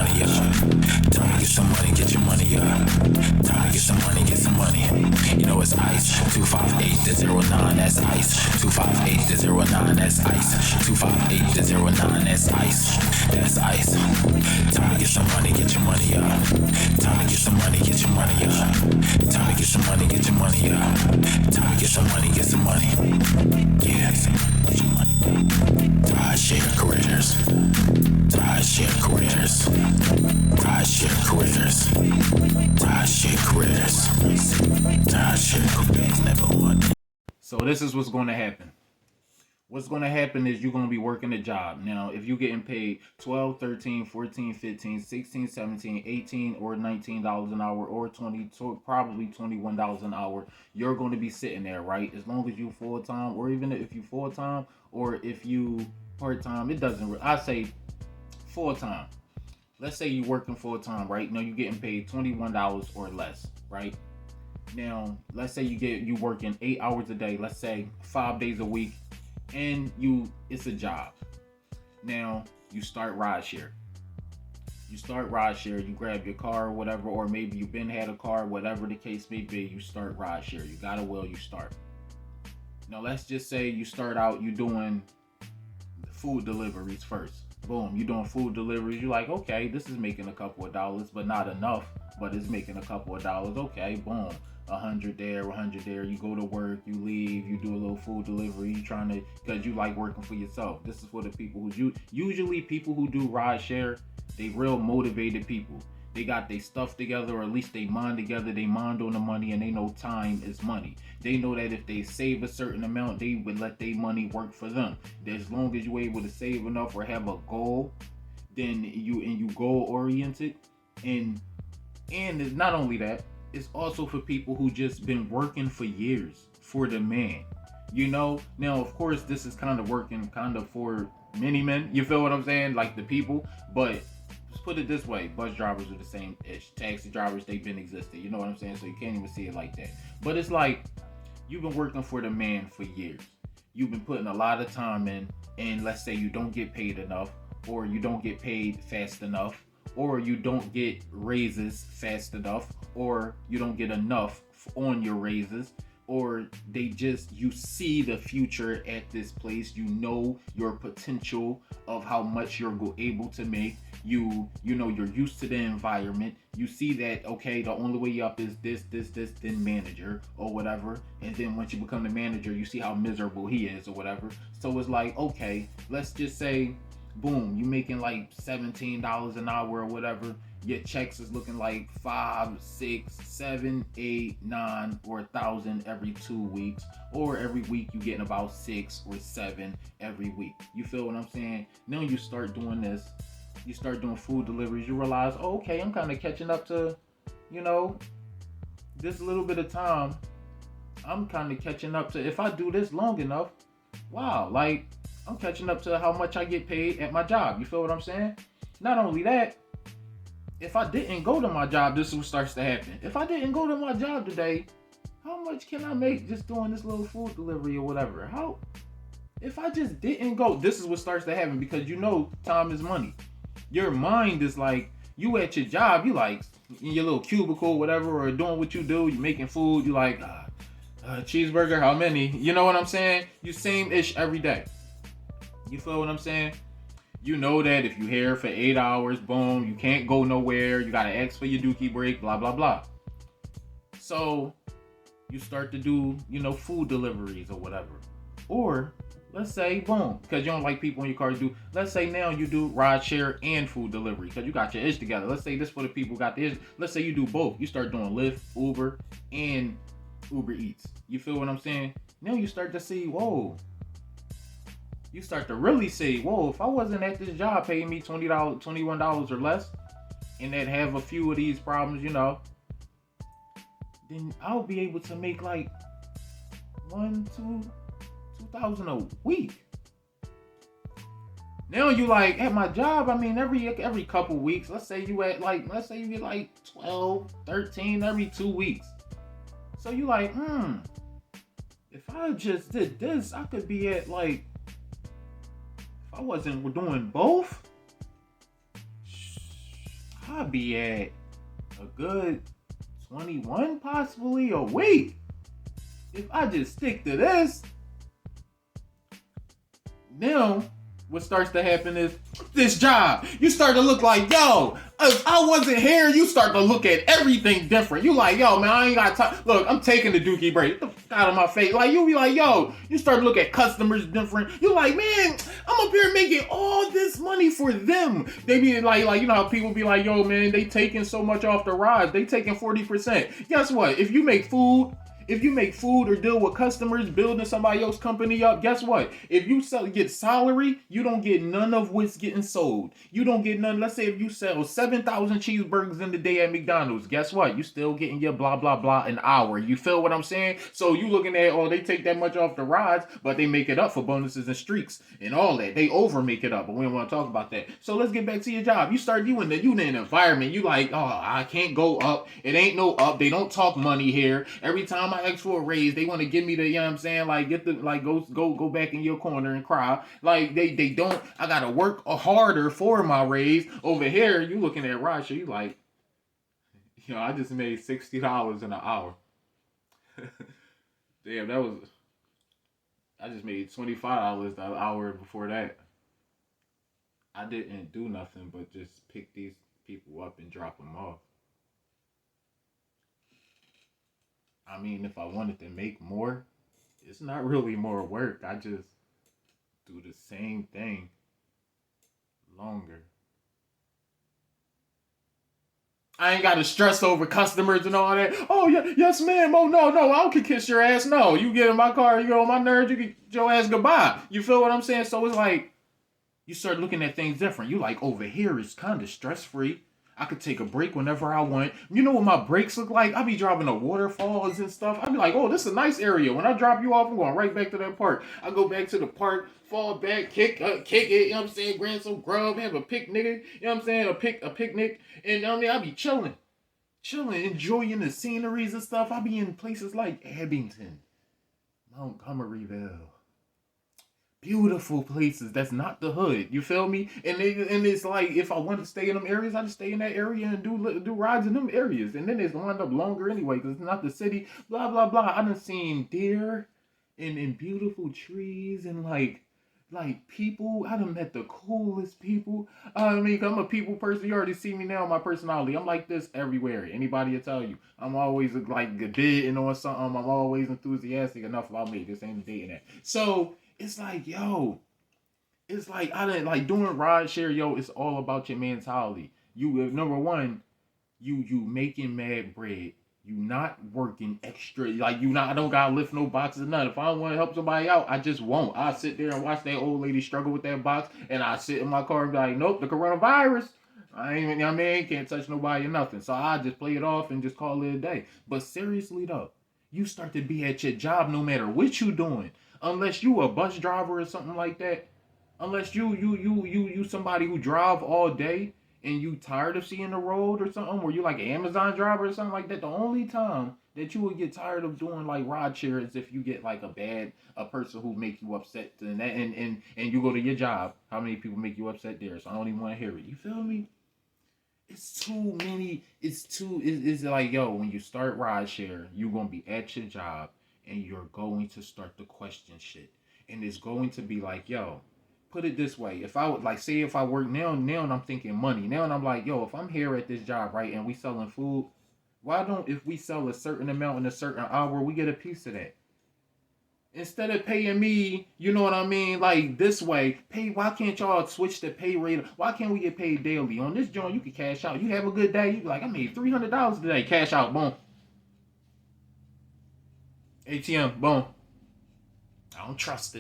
money up. Tell me get some money, get your money up. Tell me get some money, get some money. You know it's ice. 258-09, that's ice. 258-09, that's ice. 258-09, that's ice. That's ice. Tell me get some money, get your money up. Tell me get some money, get your money up. Tell me get some money, get your money up. Tell me get some money, get some money. Yeah, get your money. Rideshare careers. Rideshare careers. Rideshare careers. Rideshare careers. Rideshare careers never won. So this is what's going to happen. What's going to happen is you're going to be working a job. Now, if you're getting paid 12, 13, 14, 15, 16, 17, 18, or $19 an hour, or probably $21 an hour, you're going to be sitting there, right? As long as you full-time, or even if you full-time, or if you part-time, it doesn't, I say full-time. Let's say you're working full-time, right? Now you're getting paid $21 or less, right? Now, let's say you working 8 hours a day, let's say 5 days a week, and it's a job. Now you start rideshare. You grab your car or whatever, or maybe you've been had a car, whatever the case may be, you start rideshare. You got a will, you start. Now let's just say you start out, you doing food deliveries first. Boom, you're doing food deliveries. You're like, okay, this is making a couple of dollars, but not enough, but it's making a couple of dollars. Okay, boom. 100 there, 100 there. You go to work, you leave, you do a little food delivery. You trying to, because you like working for yourself. This is for the people who usually people who do ride share, they real motivated people. They got their stuff together, or at least they mind together. They mind on the money, and they know time is money. They know that if they save a certain amount, they would let their money work for them. As long as you're able to save enough or have a goal, then you goal oriented, and it's not only that. It's also for people who just been working for years for the man. You know, now of course this is kind of working kind of for many men. You feel what I'm saying? Like the people, but let's put it this way: bus drivers are the same ish. Taxi drivers, they've been existing. You know what I'm saying? So you can't even see it like that. But it's like you've been working for the man for years. You've been putting a lot of time in, and let's say you don't get paid enough, or you don't get paid fast enough, or you don't get raises fast enough, or you don't get enough on your raises, or you see the future at this place. You know your potential of how much you're able to make. You know you're used to the environment. You see that, okay, the only way up is this, then manager or whatever. And then once you become the manager, you see how miserable he is or whatever. So it's like, okay, let's just say, boom, you making like $17 an hour or whatever. Your checks is looking like 5, 6, 7, 8, 9, or 1,000 every 2 weeks, or every week you getting about 6 or 7 every week. You feel what I'm saying? Now you start doing this. You start doing food deliveries. You realize, oh, okay, I'm kind of catching up to, this little bit of time. I'm kind of catching up to, if I do this long enough, wow, like I'm catching up to how much I get paid at my job. You feel what I'm saying? Not only that, if I didn't go to my job, this is what starts to happen. If I didn't go to my job today, how much can I make just doing this little food delivery or whatever? If I just didn't go, this is what starts to happen, because time is money. Your mind is like, you at your job, you like in your little cubicle, whatever, or doing what you do, you making food, you like, cheeseburger, how many? You know what I'm saying? You same-ish every day. You feel what I'm saying? You know that if you're here for 8 hours, boom, you can't go nowhere. You got to ask for your dookie break, blah, blah, blah. So you start to do, food deliveries or whatever. Or let's say, boom, because you don't like people in your car to do. Let's say now you do rideshare and food delivery because you got your ish together. Let's say this for the people who got the ish. Let's say you do both. You start doing Lyft, Uber, and Uber Eats. You feel what I'm saying? Now you start to see, whoa. You start to really say, whoa, if I wasn't at this job paying me $20, $21 or less, and that have a few of these problems, then I'll be able to make like $2,000 a week. Now you like at my job, I mean, every couple weeks, let's say you get like 12, 13 every 2 weeks. So you like, if I just did this, I could be at like, if I wasn't doing both, I'll be at a good 21 possibly a week. If I just stick to this, now what starts to happen is this job. You start to look like, yo, if I wasn't here, you start to look at everything different. You like, yo, man, I ain't got time. Look, I'm taking the dookie break. Get the fuck out of my face. Like, you be like, yo, you start to look at customers different. You like, man, I'm up here making all this money for them. They be like, you know how people be like, yo, man, they taking so much off the rides. They taking 40%. Guess what? If you make food or deal with customers, building somebody else's company up, guess what? If you get salary, you don't get none of what's getting sold. You don't get none. Let's say if you sell 7,000 cheeseburgers in the day at McDonald's, guess what? You still getting your blah, blah, blah an hour. You feel what I'm saying? So you looking at, oh, they take that much off the rides, but they make it up for bonuses and streaks and all that. They over make it up, but we don't want to talk about that. So let's get back to your job. You start doing that. You in an environment. You like, oh, I can't go up. It ain't no up. They don't talk money here. Every time I ask for a raise, they want to give me the, you know what I'm saying, like get the, like go back in your corner and cry. Like they don't, I gotta work harder for my raise. Over here, you looking at Rideshare, you like, you know, I just made $60 in an hour. Damn, I just made $25 the hour before that. I didn't do nothing but just pick these people up and drop them off. I mean, if I wanted to make more, it's not really more work. I just do the same thing longer. I ain't got to stress over customers and all that. Oh, yeah, yes, ma'am. Oh, no, I can kiss your ass. No, you get in my car, you get on my nerves, you get your ass goodbye. You feel what I'm saying? So it's like, you start looking at things different. You like, over here is kind of stress-free. I could take a break whenever I want. You know what my breaks look like? I be driving the waterfalls and stuff. I be like, oh, this is a nice area. When I drop you off, I'm going right back to that park. I go back to the park, fall back, kick it, you know what I'm saying? Grab some grub, have a picnic, you know what I'm saying? A picnic. And I mean, I be chilling, enjoying the sceneries and stuff. I be in places like Abington, Montgomeryville. Beautiful places. That's not the hood. You feel me? And it's like, if I want to stay in them areas, I just stay in that area and do rides in them areas. And then it's wind up longer anyway because it's not the city. Blah blah blah. I done seen deer and beautiful trees and like people. I done met the coolest people. I mean, I'm a people person. You already see me now. My personality. I'm like this everywhere. Anybody will tell you. I'm always like bidding on something. I'm always enthusiastic enough about me. This ain't dating that. So. It's like, yo, it's like, I didn't like doing Rideshare, yo, it's all about your mentality. You, number one, you making mad bread. You not working extra. Like, I don't gotta lift no boxes or nothing. If I want to help somebody out, I just won't. I sit there and watch that old lady struggle with that box, and I sit in my car and be like, nope, the coronavirus. I ain't, you know what I mean? Can't touch nobody or nothing. So I just play it off and just call it a day. But seriously, though, you start to be at your job no matter what you doing. Unless you a bus driver or something like that, unless you somebody who drive all day and you tired of seeing the road or something, or you like an Amazon driver or something like that, the only time that you would get tired of doing like Rideshare is if you get like a person who make you upset and you go to your job. How many people make you upset there? So I don't even want to hear it. You feel me? It's too many. It's like, yo, when you start Rideshare, you're gonna be at your job. And you're going to start to question shit. And it's going to be like, yo, put it this way. If I would like, say if I work now I'm thinking money. Now I'm like, yo, if I'm here at this job, right, and we selling food, why don't, if we sell a certain amount in a certain hour, we get a piece of that? Instead of paying me, you know what I mean, like this way, why can't y'all switch the pay rate? Why can't we get paid daily? On this joint, you can cash out. You have a good day, you be like, I made $300 today, cash out, boom. ATM, boom. I don't trust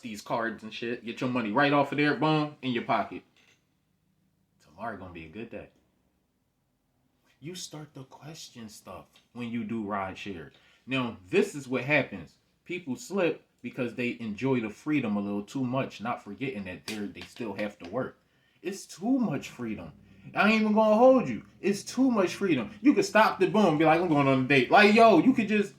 these cards and shit. Get your money right off of there, boom, in your pocket. Tomorrow gonna be a good day. You start to question stuff when you do Rideshare. Now, this is what happens. People slip because they enjoy the freedom a little too much, not forgetting that they still have to work. It's too much freedom. I ain't even gonna hold you. It's too much freedom. You could stop the boom, be like, I'm going on a date. Like, yo, you could just,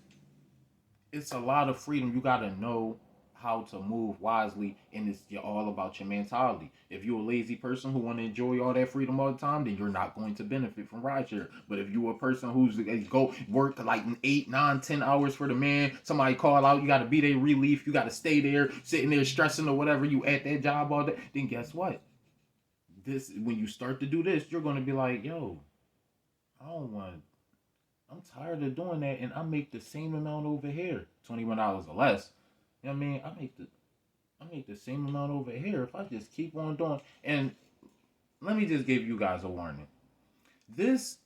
it's a lot of freedom. You gotta know how to move wisely, and it's all about your mentality. If you're a lazy person who want to enjoy all that freedom all the time, then you're not going to benefit from rideshare. But if you're a person who's go work like 8, 9, 10 hours for the man, somebody call out, you got to be there relief, you got to stay there, sitting there stressing or whatever, you at that job all day, then guess what? This when you start to do this, you're going to be like, yo, I don't want. I'm tired of doing that, and I make the same amount over here, $21 or less. You know what I mean? I make the same amount over here if I just keep on doing. And let me just give you guys a warning. This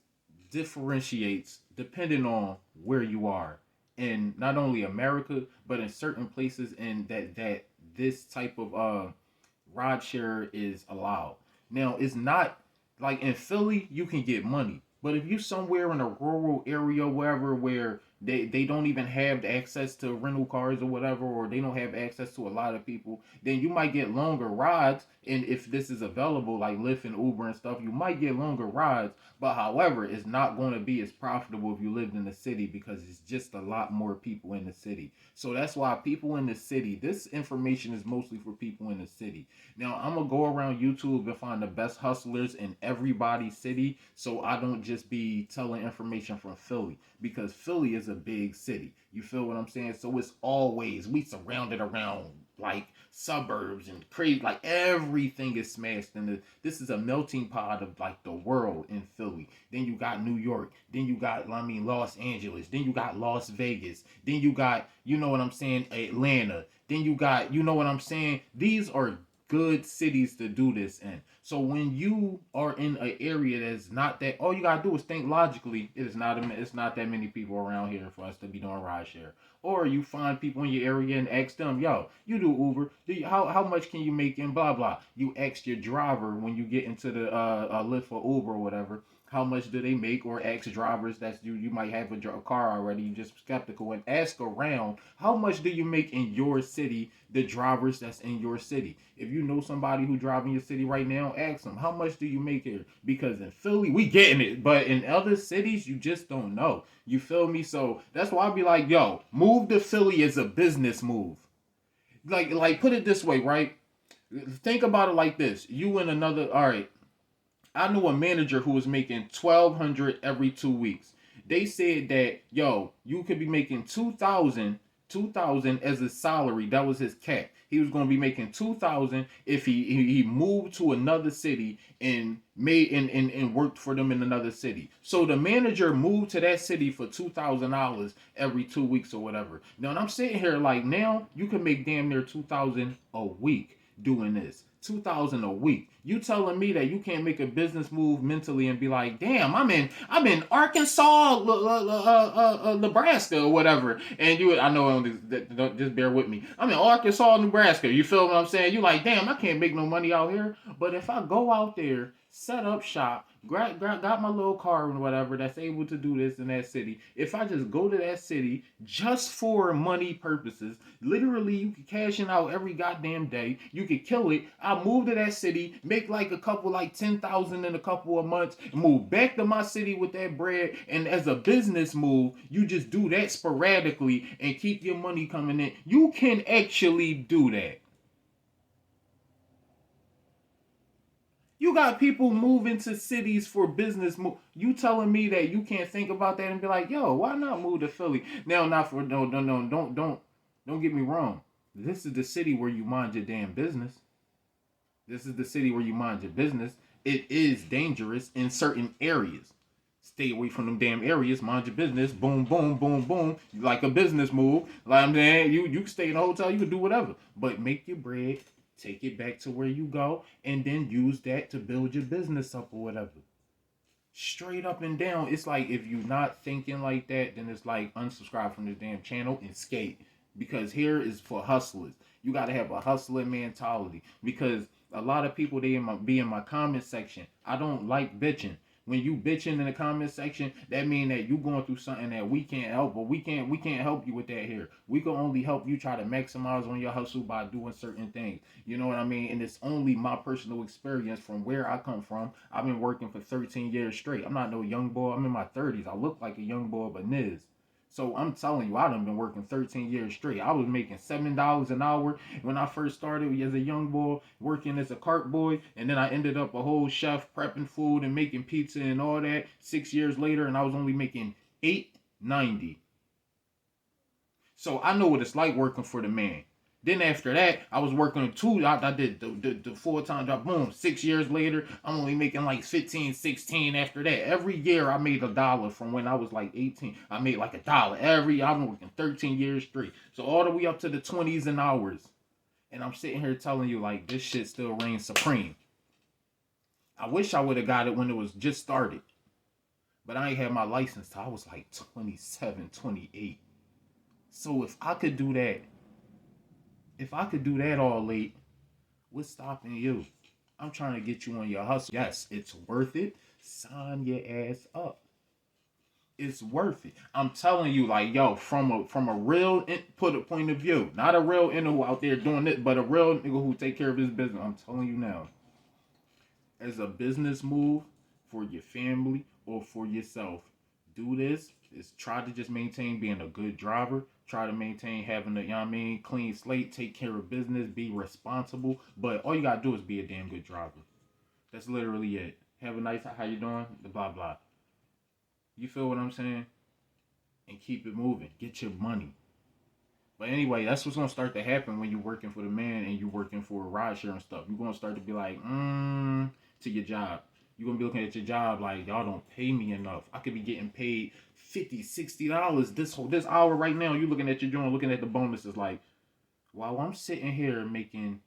differentiates depending on where you are in not only America, but in certain places in that this type of ride share is allowed. Now, it's not like in Philly, you can get money. But if you somewhere in a rural area, wherever, where they don't even have access to rental cars or whatever, or they don't have access to a lot of people, then you might get longer rides. And if this is available, like Lyft and Uber and stuff, you might get longer rides. But however, it's not going to be as profitable if you lived in the city because it's just a lot more people in the city. So that's why people in the city, this information is mostly for people in the city. Now, I'm going to go around YouTube and find the best hustlers in everybody's city so I don't just be telling information from Philly because Philly is a big city. You feel what I'm saying? So it's always, we surrounded around like suburbs and crazy, like everything is smashed in this is a melting pot of like the world in Philly. Then you got New York, then you got Los Angeles, then you got Las Vegas, then you got, you know what I'm saying, Atlanta, then you got, you know what I'm saying, these are good cities to do this in. So when you are in an area that's not that, all you gotta do is think logically. It's not that many people around here for us to be doing rideshare. Or you find people in your area and ask them, yo, you do Uber. How much can you make in blah blah? You ask your driver when you get into the Lyft or Uber or whatever. How much do they make? Or ask drivers that's you might have a car already. You just skeptical and ask around. How much do you make in your city? The drivers that's in your city. If you know somebody who drive in your city right now, ask them how much do you make here? Because in Philly we getting it, but in other cities you just don't know. You feel me? So that's why I be like, yo, move to Philly is a business move. Like put it this way, right? Think about it like this. You and another, all right. I knew a manager who was making 1,200 every 2 weeks. They said that, yo, you could be making 2,000 as a salary. That was his cap. He was going to be making 2,000 if he moved to another city and made and worked for them in another city. So the manager moved to that city for $2,000 every 2 weeks or whatever. Now, and I'm sitting here like, now you can make damn near 2,000 a week doing this. 2,000 a week. You telling me that you can't make a business move mentally and be like, damn, I'm in Arkansas, Nebraska or whatever. And I know, just bear with me. I'm in Arkansas, Nebraska. You feel what I'm saying? You like, damn, I can't make no money out here. But if I go out there, set up shop, got my little car and whatever that's able to do this in that city. If I just go to that city just for money purposes, literally you can cash in out every goddamn day. You could kill it. I move to that city, make like 10,000 in a couple of months, and move back to my city with that bread. And as a business move, you just do that sporadically and keep your money coming in. You can actually do that. You got people moving to cities for business move. You telling me that you can't think about that and be like, yo, why not move to Philly? Now, not for no, don't get me wrong. This is the city where you mind your damn business. This is the city where you mind your business. It is dangerous in certain areas. Stay away from them damn areas. Mind your business. Boom, boom, boom, boom. Like a business move. Like I'm saying, you can stay in a hotel. You can do whatever, but make your bread. Take it back to where you go, and then use that to build your business up or whatever. Straight up and down. It's like if you're not thinking like that, then it's like unsubscribe from this damn channel and skate. Because here is for hustlers. You got to have a hustler mentality. Because a lot of people, they be in my comment section. I don't like bitching. When you bitching in the comment section, that mean that you going through something that we can't help, but we can't help you with that here. We can only help you try to maximize on your hustle by doing certain things. You know what I mean? And it's only my personal experience from where I come from. I've been working for 13 years straight. I'm not no young boy. I'm in my 30s. I look like a young boy, but niz. So I'm telling you, I done been working 13 years straight. I was making $7 an hour when I first started as a young boy, working as a cart boy, and then I ended up a whole chef prepping food and making pizza and all that 6 years later, and I was only making $8.90. So I know what it's like working for the man. Then after that, I was working two. I did the full-time job. Boom. 6 years later, I'm only making like 15, 16 after that. Every year I made $1 from when I was like 18. I made like $1. I've been working 13 years straight. So all the way up to the 20s and hours. And I'm sitting here telling you like this shit still reigns supreme. I wish I would have got it when it was just started. But I ain't had my license till I was like 27, 28. So if I could do that all late, what's stopping you? I'm trying to get you on your hustle. Yes, it's worth it. Sign your ass up. It's worth it. I'm telling you, like, yo, from a real point of view, not a real who out there doing it, but a real nigga who take care of his business. I'm telling you now, as a business move for your family or for yourself, do this. Is try to just maintain being a good driver. Try to maintain having a, clean slate, take care of business, be responsible. But all you gotta do is be a damn good driver. That's literally it. Have a nice, how you doing? The blah, blah. You feel what I'm saying? And keep it moving. Get your money. But anyway, that's what's gonna start to happen when you're working for the man and you're working for a rideshare and stuff. You're gonna start to be like, to your job. You're going to be looking at your job like, y'all don't pay me enough. I could be getting paid $50, $60 this hour right now. You're looking at your joint, looking at the bonuses like, while I'm sitting here making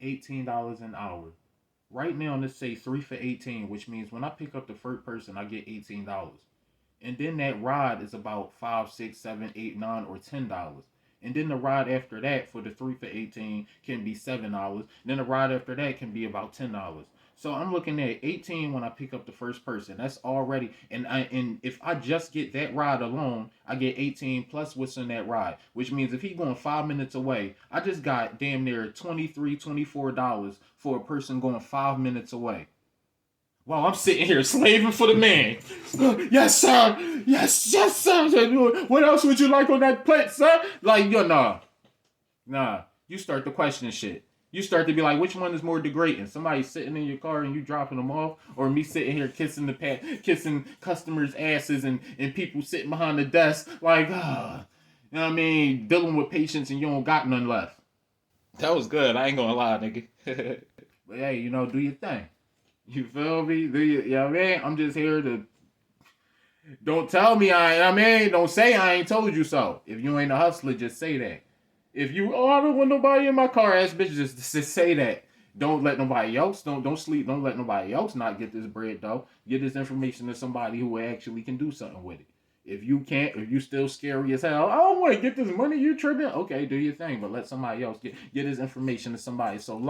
$18 an hour. Right now, let's say 3 for 18, which means when I pick up the first person, I get $18. And then that ride is about $5, $6, $7, $8, $9, or $10. And then the ride after that for the 3 for 18 can be $7. Then the ride after that can be about $10. So I'm looking at 18 when I pick up the first person. That's already, and if I just get that ride alone, I get 18 plus what's in that ride. Which means if he's going 5 minutes away, I just got damn near $23, $24 for a person going 5 minutes away. While I'm sitting here slaving for the man. Yes, sir. Yes, sir. What else would you like on that plate, sir? Like, nah. You start to question shit. You start to be like, which one is more degrading? Somebody sitting in your car and you dropping them off, or me sitting here kissing customers' asses and people sitting behind the desk like, you know what I mean, dealing with patients and you don't got none left. That was good. I ain't gonna lie, nigga. But hey, do your thing. You feel me? You know what I mean? I'm just here to. Don't tell me don't say I ain't told you so. If you ain't a hustler, just say that. If you, I don't want nobody in my car, ass bitch, just say that. Don't let nobody else, don't sleep, don't let nobody else not get this bread, though. Get this information to somebody who actually can do something with it. If you can't, if you still scary as hell, I don't want to get this money, you tripping? Okay, do your thing, but let somebody else get this information to somebody. So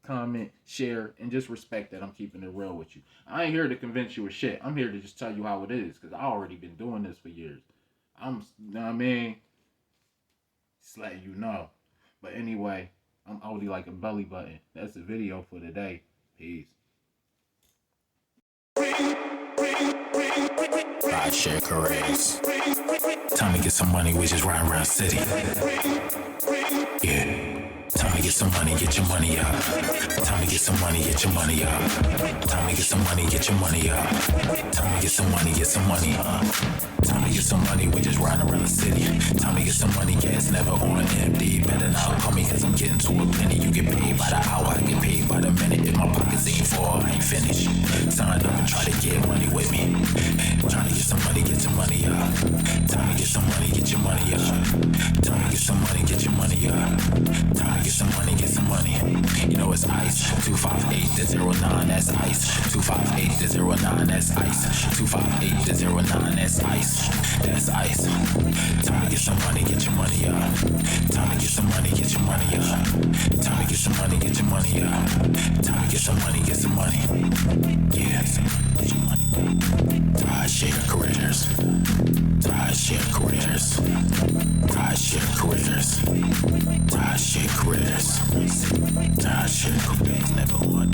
comment, share, and just respect that I'm keeping it real with you. I ain't here to convince you of shit. I'm here to just tell you how it is, because I already been doing this for years. Just letting you know. But anyway, I'm outie like a belly button. That's the video for today. Peace. Rideshare careers. Time to get some money, we just riding around city. Yeah. Time to get some money, get your money up. Time to get some money, get your money up. Time to get some money, get your money up. Time to get some money, get some money up. Time to get some money, we just riding around the city. Time to get some money, gas never on empty. Better not call me cause I'm getting to a penny. You get paid by the hour, I get paid by the minute. If my pockets ain't full, I ain't finished. Sign up and try to get money with me. Trying to get some money, get your money up. Time to get some money, get your money up. Time to get some money, get your money up. Time to get some money, get some money. It's ice. 258-09, that's ice. 258-09, that's ice. 258-09, that's ice. That's ice. Time to get some money, get your money up. Time to get some money, get your money up. Time to get some money, get your money up. Time to get some money, get some money. Yeah, get your money. Rideshare careers. Rideshare careers. Rideshare careers. Rideshare careers. Rideshare careers never won.